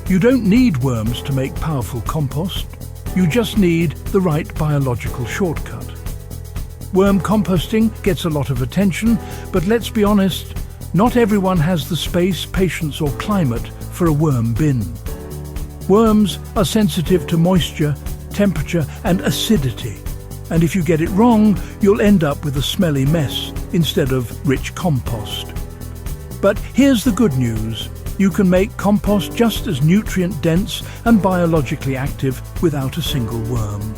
You don't need worms to make powerful compost. You just need the right biological shortcut. Worm composting gets a lot of attention, but let's be honest, not everyone has the space, patience or climate for a worm bin. Worms are sensitive to moisture, temperature and acidity, and if you get it wrong, you'll end up with a smelly mess instead of rich compost. But here's the good news. You can make compost just as nutrient-dense and biologically active without a single worm.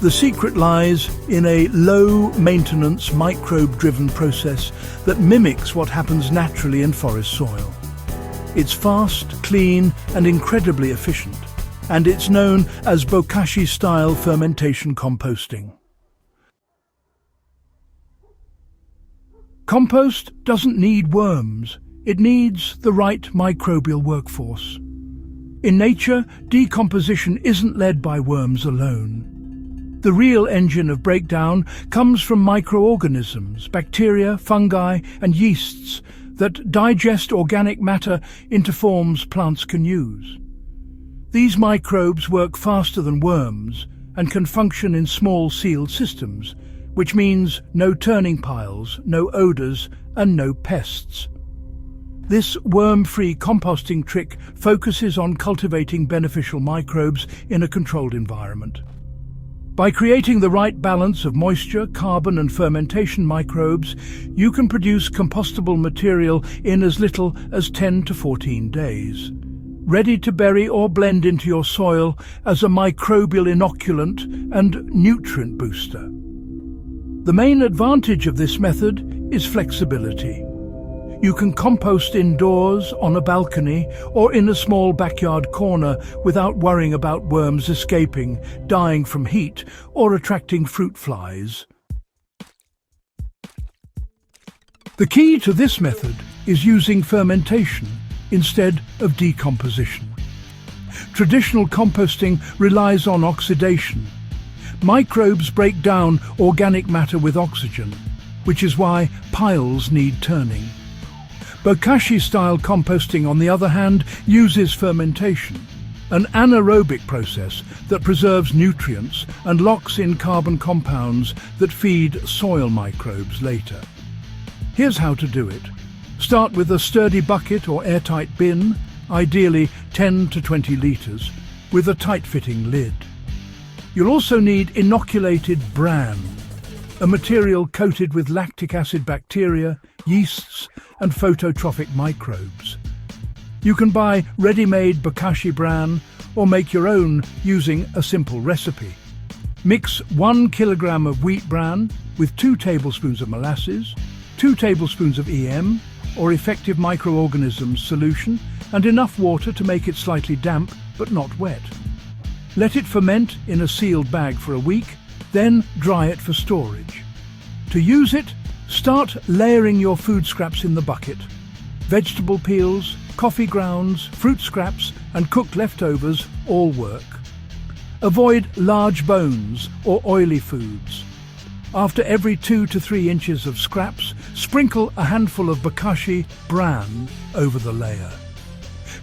The secret lies in a low-maintenance, microbe-driven process that mimics what happens naturally in forest soil. It's fast, clean and incredibly efficient, and it's known as bokashi-style fermentation composting. Compost doesn't need worms. It needs the right microbial workforce. In nature, decomposition isn't led by worms alone. The real engine of breakdown comes from microorganisms, bacteria, fungi and yeasts that digest organic matter into forms plants can use. These microbes work faster than worms and can function in small sealed systems, which means no turning piles, no odors and no pests. This worm-free composting trick focuses on cultivating beneficial microbes in a controlled environment. By creating the right balance of moisture, carbon and fermentation microbes, you can produce compostable material in as little as 10 to 14 days, ready to bury or blend into your soil as a microbial inoculant and nutrient booster. The main advantage of this method is flexibility. You can compost indoors, on a balcony, or in a small backyard corner without worrying about worms escaping, dying from heat, or attracting fruit flies. The key to this method is using fermentation instead of decomposition. Traditional composting relies on oxidation. Microbes break down organic matter with oxygen, which is why piles need turning. Bokashi-style composting, on the other hand, uses fermentation, an anaerobic process that preserves nutrients and locks in carbon compounds that feed soil microbes later. Here's how to do it. Start with a sturdy bucket or airtight bin, ideally 10 to 20 litres, with a tight-fitting lid. You'll also need inoculated bran, a material coated with lactic acid bacteria, yeasts and phototrophic microbes. You can buy ready-made bokashi bran or make your own using a simple recipe. Mix 1 kilogram of wheat bran with 2 tablespoons of molasses, 2 tablespoons of EM or effective microorganisms solution and enough water to make it slightly damp but not wet. Let it ferment in a sealed bag for a week, then dry it for storage. To use it, start layering your food scraps in the bucket. Vegetable peels, coffee grounds, fruit scraps and cooked leftovers all work. Avoid large bones or oily foods. After every 2 to 3 inches of scraps, sprinkle a handful of bokashi bran over the layer.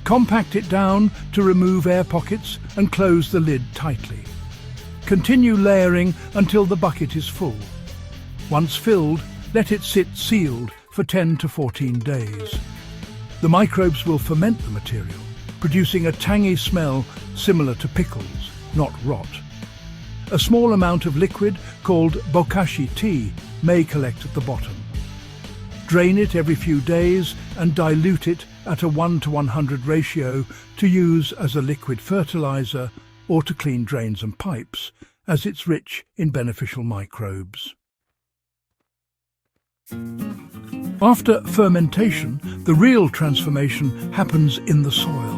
Compact it down to remove air pockets and close the lid tightly. Continue layering until the bucket is full. Once filled, let it sit sealed for 10 to 14 days. The microbes will ferment the material, producing a tangy smell similar to pickles, not rot. A small amount of liquid called bokashi tea may collect at the bottom. Drain it every few days and dilute it at a 1:100 ratio to use as a liquid fertilizer or to clean drains and pipes, as it's rich in beneficial microbes. After fermentation, the real transformation happens in the soil.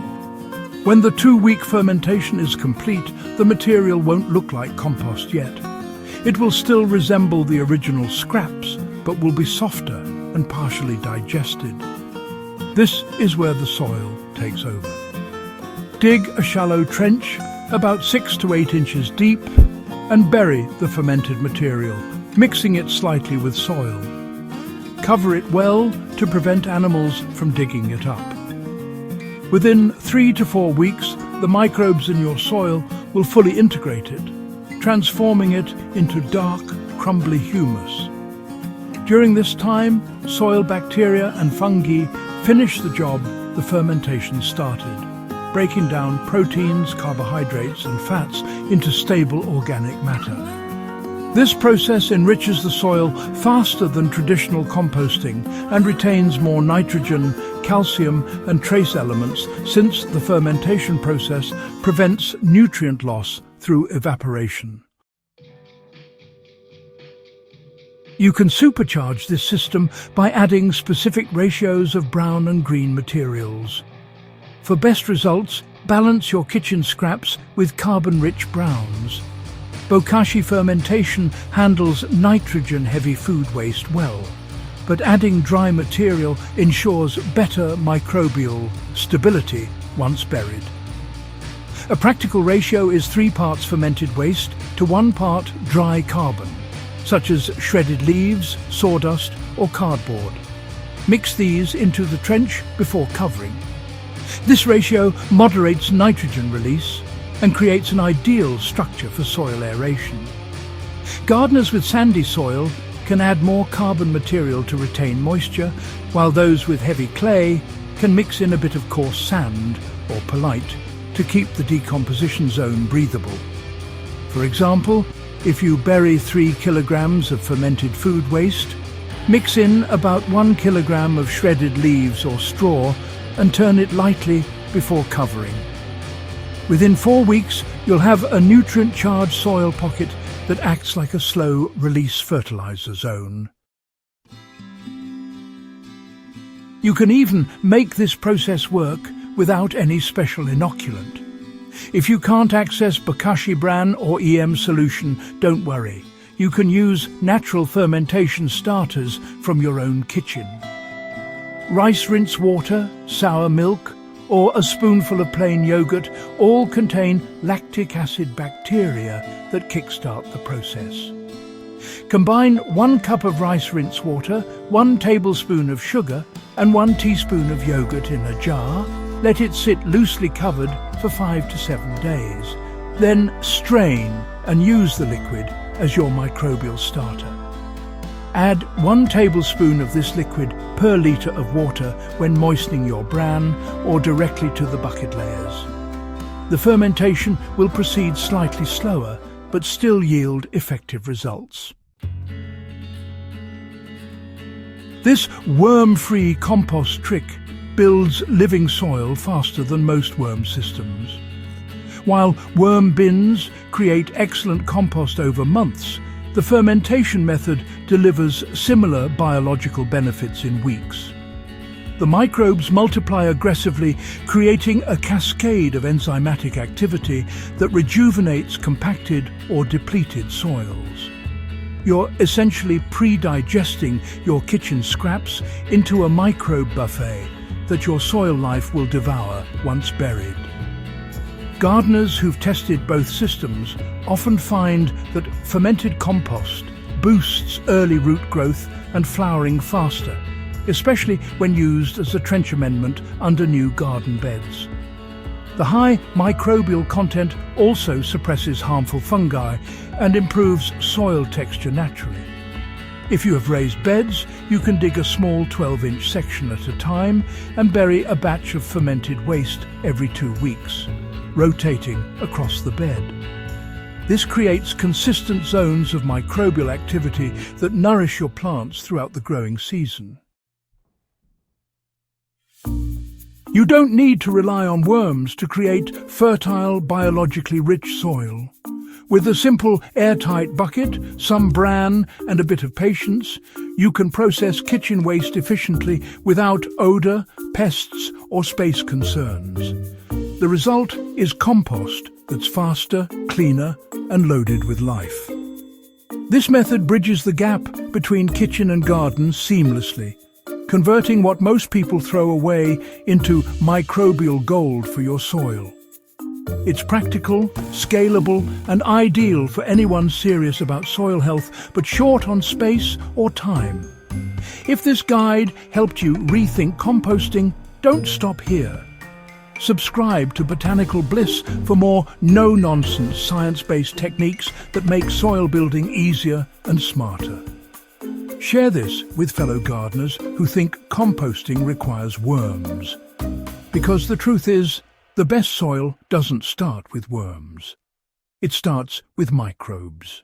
When the 2-week fermentation is complete, the material won't look like compost yet. It will still resemble the original scraps, but will be softer and partially digested. This is where the soil takes over. Dig a shallow trench, about 6 to 8 inches deep, and bury the fermented material, mixing it slightly with soil. Cover it well to prevent animals from digging it up. Within 3 to 4 weeks, the microbes in your soil will fully integrate it, transforming it into dark, crumbly humus. During this time, soil bacteria and fungi finish the job the fermentation started, breaking down proteins, carbohydrates and fats into stable organic matter. This process enriches the soil faster than traditional composting and retains more nitrogen, calcium and trace elements, since the fermentation process prevents nutrient loss through evaporation. You can supercharge this system by adding specific ratios of brown and green materials. For best results, balance your kitchen scraps with carbon-rich browns. Bokashi fermentation handles nitrogen-heavy food waste well, but adding dry material ensures better microbial stability once buried. A practical ratio is 3 parts fermented waste to 1 part dry carbon, such as shredded leaves, sawdust or cardboard. Mix these into the trench before covering. This ratio moderates nitrogen release and creates an ideal structure for soil aeration. Gardeners with sandy soil can add more carbon material to retain moisture, while those with heavy clay can mix in a bit of coarse sand or perlite to keep the decomposition zone breathable. For example, if you bury 3 kilograms of fermented food waste, mix in about 1 kilogram of shredded leaves or straw and turn it lightly before covering. Within 4 weeks, you'll have a nutrient-charged soil pocket that acts like a slow-release fertilizer zone. You can even make this process work without any special inoculant. If you can't access bokashi bran or EM solution, don't worry. You can use natural fermentation starters from your own kitchen. Rice rinse water, sour milk, or a spoonful of plain yogurt all contain lactic acid bacteria that kickstart the process. Combine 1 cup of rice rinse water, 1 tablespoon of sugar and 1 teaspoon of yogurt in a jar. Let it sit loosely covered for 5 to 7 days. Then strain and use the liquid as your microbial starter. Add 1 tablespoon of this liquid per litre of water when moistening your bran or directly to the bucket layers. The fermentation will proceed slightly slower, but still yield effective results. This worm-free compost trick builds living soil faster than most worm systems. While worm bins create excellent compost over months, the fermentation method delivers similar biological benefits in weeks. The microbes multiply aggressively, creating a cascade of enzymatic activity that rejuvenates compacted or depleted soils. You're essentially pre-digesting your kitchen scraps into a microbe buffet that your soil life will devour once buried. Gardeners who've tested both systems often find that fermented compost boosts early root growth and flowering faster, especially when used as a trench amendment under new garden beds. The high microbial content also suppresses harmful fungi and improves soil texture naturally. If you have raised beds, you can dig a small 12-inch section at a time and bury a batch of fermented waste every 2 weeks, rotating across the bed. This creates consistent zones of microbial activity that nourish your plants throughout the growing season. You don't need to rely on worms to create fertile, biologically rich soil. With a simple airtight bucket, some bran and a bit of patience, you can process kitchen waste efficiently without odor, pests or space concerns. The result is compost that's faster, cleaner and loaded with life. This method bridges the gap between kitchen and garden seamlessly, converting what most people throw away into microbial gold for your soil. It's practical, scalable and ideal for anyone serious about soil health but short on space or time. If this guide helped you rethink composting, don't stop here. Subscribe to Botanical Bliss for more no-nonsense science-based techniques that make soil building easier and smarter. Share this with fellow gardeners who think composting requires worms. Because the truth is, the best soil doesn't start with worms. It starts with microbes.